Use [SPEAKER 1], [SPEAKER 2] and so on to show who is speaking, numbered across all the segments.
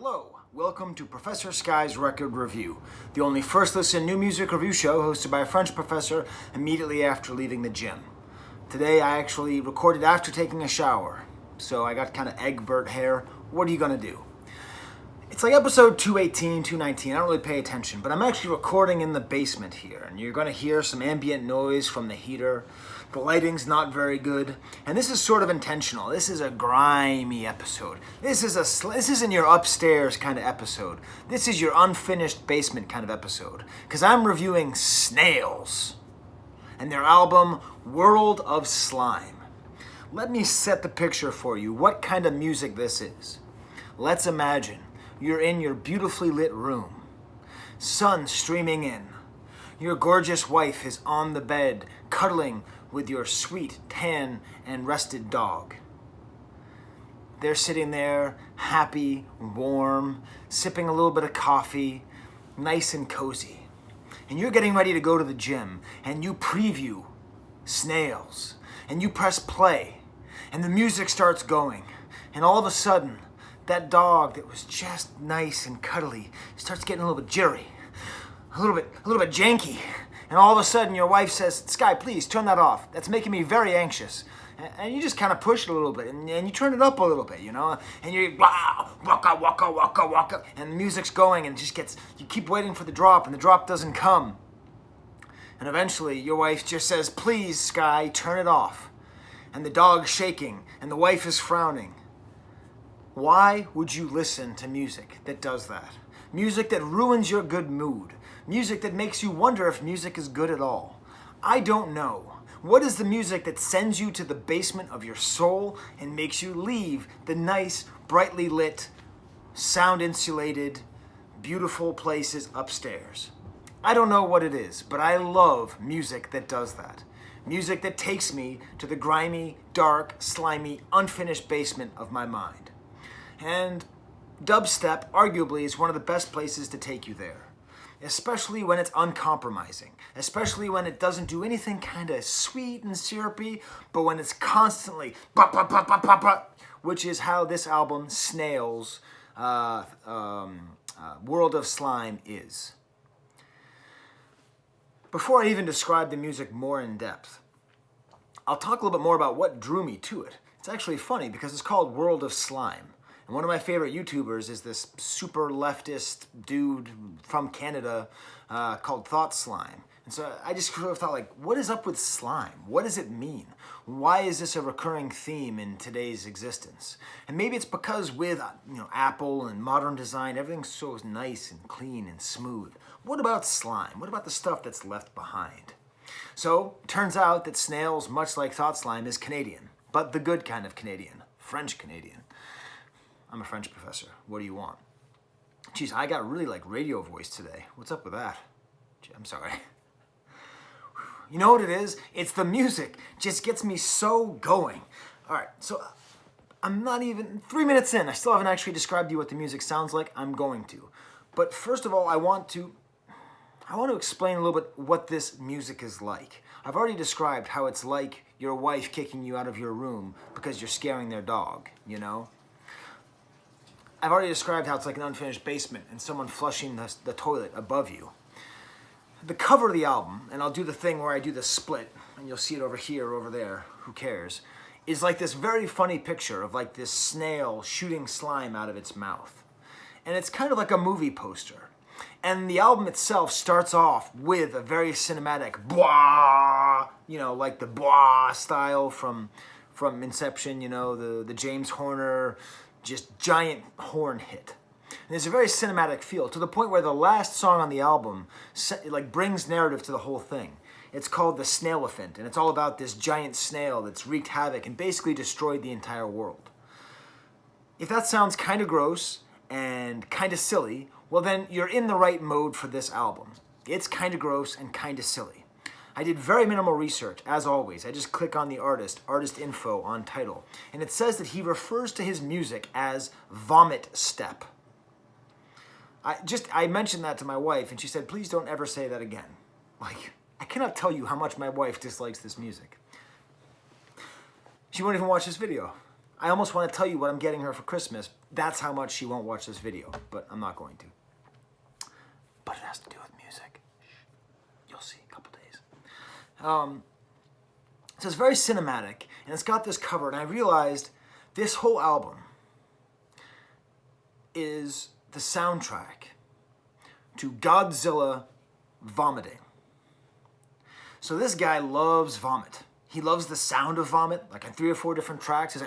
[SPEAKER 1] Hello, welcome to Professor Skye's Record Review, the only first listen new music review show hosted by a French professor immediately after leaving the gym. Today I actually recorded after taking a shower, so I got kind of Egbert hair. What are you gonna do? It's like episode 218, 219, I don't really pay attention, but I'm actually recording in the basement here, and you're gonna hear some ambient noise from the heater. The lighting's not very good, and this is sort of intentional. This is a grimy episode. This isn't your upstairs kind of episode. This is your unfinished basement kind of episode, because I'm reviewing Snails and their album, World of Slime. Let me set the picture for you, what kind of music this is. Let's imagine you're in your beautifully lit room, sun streaming in. Your gorgeous wife is on the bed, cuddling with your sweet, tan, and rested dog. They're sitting there, happy, warm, sipping a little bit of coffee, nice and cozy. And you're getting ready to go to the gym, and you preview Snails, and you press play, and the music starts going, and all of a sudden, that dog that was just nice and cuddly starts getting a little bit jittery, a little bit janky. And all of a sudden your wife says, "Skye, please turn that off. That's making me very anxious." And you just kind of push it a little bit, and you turn it up a little bit, you know? And you're, wow, waka, waka, waka, waka. And the music's going, and it just gets, you keep waiting for the drop, and the drop doesn't come. And eventually your wife just says, "Please, Skye, turn it off." And the dog's shaking, and the wife is frowning. Why would you listen to music that does that? Music that ruins your good mood. Music that makes you wonder if music is good at all. I don't know. What is the music that sends you to the basement of your soul and makes you leave the nice, brightly lit, sound-insulated, beautiful places upstairs? I don't know what it is, but I love music that does that. Music that takes me to the grimy, dark, slimy, unfinished basement of my mind. And dubstep, arguably, is one of the best places to take you there. Especially when it's uncompromising. Especially when it doesn't do anything kind of sweet and syrupy, but when it's constantly ba ba ba ba ba ba, which is how this album, Snails, World of Slime, is. Before I even describe the music more in depth, I'll talk a little bit more about what drew me to it. It's actually funny because it's called World of Slime. And one of my favorite YouTubers is this super leftist dude from Canada called Thought Slime. And so I just sort of thought, like, what is up with slime? What does it mean? Why is this a recurring theme in today's existence? And maybe it's because with Apple and modern design, everything's so nice and clean and smooth. What about slime? What about the stuff that's left behind? So it turns out that Snails, much like Thought Slime, is Canadian, but the good kind of Canadian, French Canadian. I'm a French professor. What do you want? Geez, I got really like radio voice today. What's up with that? Gee, I'm sorry. You know what it is? It's the music. Just gets me so going. All right, so I'm not even 3 minutes in. I still haven't actually described to you what the music sounds like. I'm going to. But first of all, I want to explain a little bit what this music is like. I've already described how it's like your wife kicking you out of your room because you're scaring their dog, you know? I've already described how it's like an unfinished basement and someone flushing the toilet above you. The cover of the album, and I'll do the thing where I do the split, and you'll see it over here or over there, who cares, is like this very funny picture of like this snail shooting slime out of its mouth. And it's kind of like a movie poster. And the album itself starts off with a very cinematic blah, like the blah style from Inception, the James Horner, just giant horn hit. And there's a very cinematic feel to the point where the last song on the album brings narrative to the whole thing. It's called The Snail-Elephant, and it's all about this giant snail that's wreaked havoc and basically destroyed the entire world. If that sounds kind of gross and kind of silly, well then you're in the right mode for this album. It's kind of gross and kind of silly. I did very minimal research, as always. I just click on the artist info on title, and it says that he refers to his music as vomit step. I mentioned that to my wife, and she said, "Please don't ever say that again." Like, I cannot tell you how much my wife dislikes this music. She won't even watch this video. I almost want to tell you what I'm getting her for Christmas, That's how much she won't watch this video, but I'm not going to. But it has to do with music. You'll see in a couple days. So it's very cinematic, and it's got this cover, and I realized this whole album is the soundtrack to Godzilla vomiting. So this guy loves vomit. He loves the sound of vomit, like in 3 or 4 different tracks. It's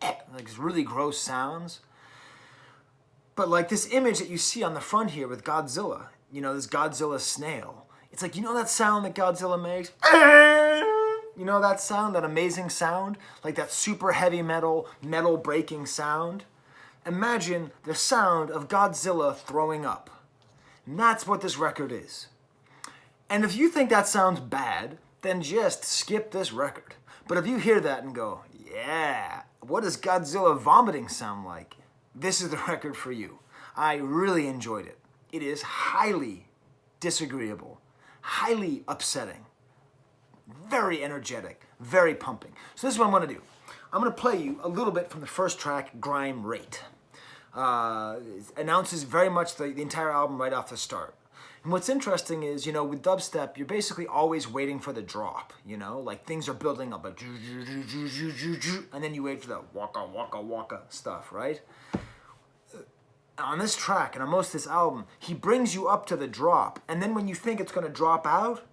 [SPEAKER 1] like these really gross sounds. But like this image that you see on the front here with Godzilla, you know, this Godzilla snail. It's like, you know that sound that Godzilla makes? You know that sound, that amazing sound? Like that super heavy metal breaking sound? Imagine the sound of Godzilla throwing up. And that's what this record is. And if you think that sounds bad, then just skip this record. But if you hear that and go, yeah, what does Godzilla vomiting sound like? This is the record for you. I really enjoyed it. It is highly disagreeable, highly upsetting, very energetic, very pumping. So this is what I'm going to do. I'm going to play you a little bit from the first track, Grime Rate. It announces very much the entire album right off the start. And what's interesting is, you know, with dubstep, you're basically always waiting for the drop, you know? Like, things are building up, like, and then you wait for the waka, waka, waka stuff, right? On this track, and on most of this album, he brings you up to the drop, and then when you think it's going to drop out,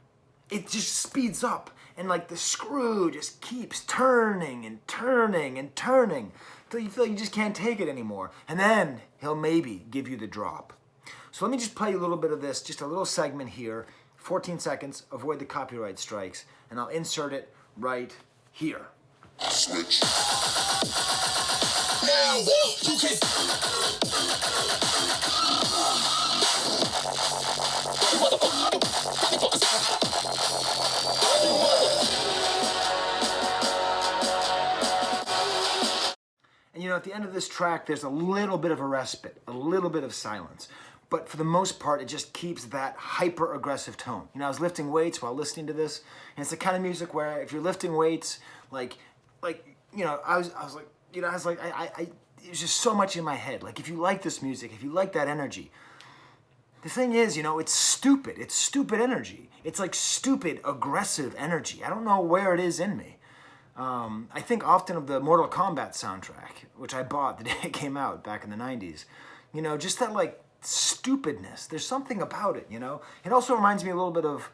[SPEAKER 1] it just speeds up, and like the screw just keeps turning and turning and turning, until you feel like you just can't take it anymore. And then he'll maybe give you the drop. So let me just play you a little bit of this, just a little segment here, 14 seconds, avoid the copyright strikes, and I'll insert it right here. Switch. Now you can... And you know, at the end of this track, there's a little bit of a respite, a little bit of silence. But for the most part, it just keeps that hyper-aggressive tone. You know, I was lifting weights while listening to this, and it's the kind of music where if you're lifting weights, you know, I was like, it was just so much in my head. Like, if you like this music, if you like that energy, the thing is, you know, it's stupid. It's stupid energy. It's like stupid, aggressive energy. I don't know where it is in me. I think often of the Mortal Kombat soundtrack, which I bought the day it came out back in the 90s. You know, just that, like, stupidness. There's something about it, you know? It also reminds me a little bit of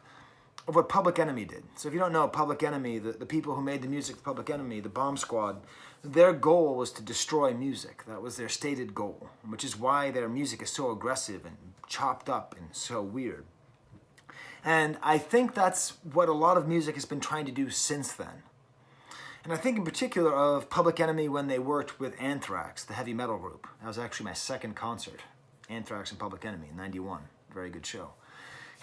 [SPEAKER 1] what Public Enemy did. So if you don't know, Public Enemy, the people who made the music for Public Enemy, the Bomb Squad, their goal was to destroy music. That was their stated goal, which is why their music is so aggressive and chopped up and so weird. And I think that's what a lot of music has been trying to do since then. And I think in particular of Public Enemy when they worked with Anthrax, the heavy metal group. That was actually my second concert, Anthrax and Public Enemy in '91. Very good show.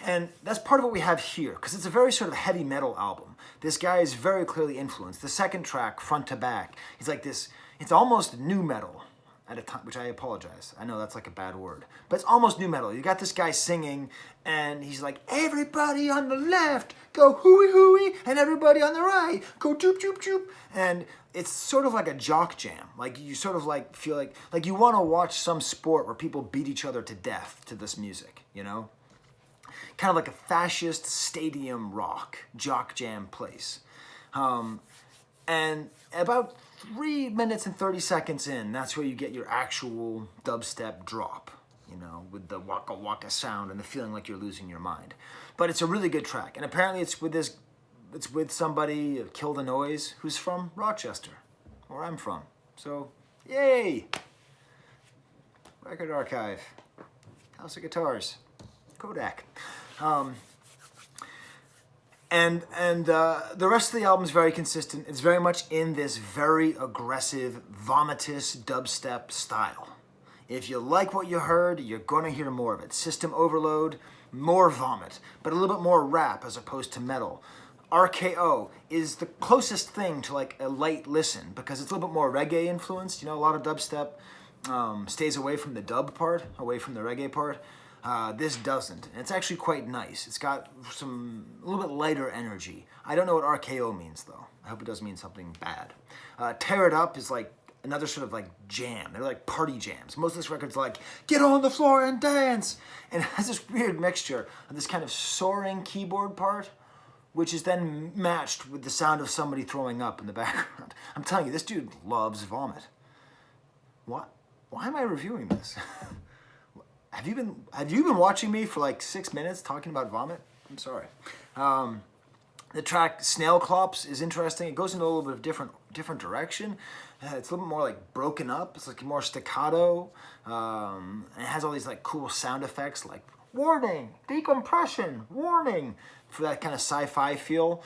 [SPEAKER 1] And that's part of what we have here, because it's a very sort of heavy metal album. This guy is very clearly influenced. The second track, Front to Back, he's like this, it's almost nu metal at a time, which I apologize. I know that's like a bad word, but it's almost nu metal. You got this guy singing, and he's like, everybody on the left, go hooey hooey, and everybody on the right, go choop choop choop. And it's sort of like a jock jam. Like you sort of like feel like you want to watch some sport where people beat each other to death to this music, you know? Kind of like a fascist stadium rock, jock jam place. And about 3 minutes and 30 seconds in, that's where you get your actual dubstep drop, you know, with the waka waka sound and the feeling like you're losing your mind. But it's a really good track. And apparently it's with somebody, Kill the Noise, who's from Rochester, where I'm from. So, yay! Record Archive, House of Guitars, Kodak. And the rest of the album is very consistent. It's very much in this very aggressive, vomitous dubstep style. If you like what you heard, you're going to hear more of it. System Overload, more vomit, but a little bit more rap as opposed to metal. RKO is the closest thing to like a light listen because it's a little bit more reggae influenced. You know, a lot of dubstep stays away from the dub part, away from the reggae part. This doesn't. And it's actually quite nice. It's got a little bit lighter energy. I don't know what RKO means, though. I hope it doesn't mean something bad. Tear It Up is like another sort of like jam. They're like party jams. Most of this record's like, get on the floor and dance. And it has this weird mixture of this kind of soaring keyboard part, which is then matched with the sound of somebody throwing up in the background. I'm telling you, this dude loves vomit. What? Why am I reviewing this? Have you been watching me for like 6 minutes talking about vomit? I'm sorry. The track Snail Clops is interesting. It goes into a little bit of different direction. It's a little bit more like broken up. It's like more staccato. And it has all these like cool sound effects like warning, decompression, warning, for that kind of sci-fi feel,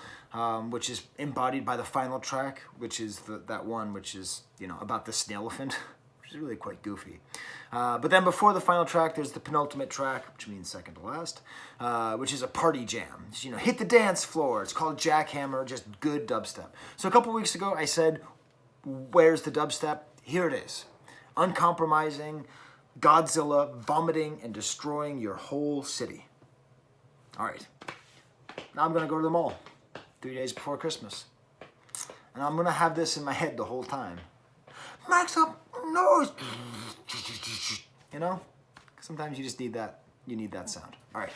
[SPEAKER 1] which is embodied by the final track, which is that one which is, about the snail-elephant, which is really quite goofy. But then before the final track, there's the penultimate track, which means second to last, which is a party jam. It's, hit the dance floor. It's called Jackhammer, just good dubstep. So a couple weeks ago, I said, where's the dubstep? Here it is. Uncompromising, Godzilla vomiting and destroying your whole city. All right. Now I'm going to go to the mall 3 days before Christmas. And I'm going to have this in my head the whole time. Max up noise. Sometimes you just need that. You need that sound. All right.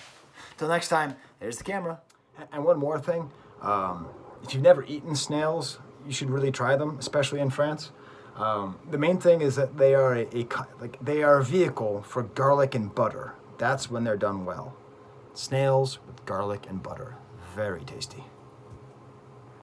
[SPEAKER 1] Till next time, there's the camera. And one more thing. If you've never eaten snails, you should really try them, especially in France. The main thing is that they are they are a vehicle for garlic and butter. That's when they're done well. Snails with garlic and butter. Very tasty.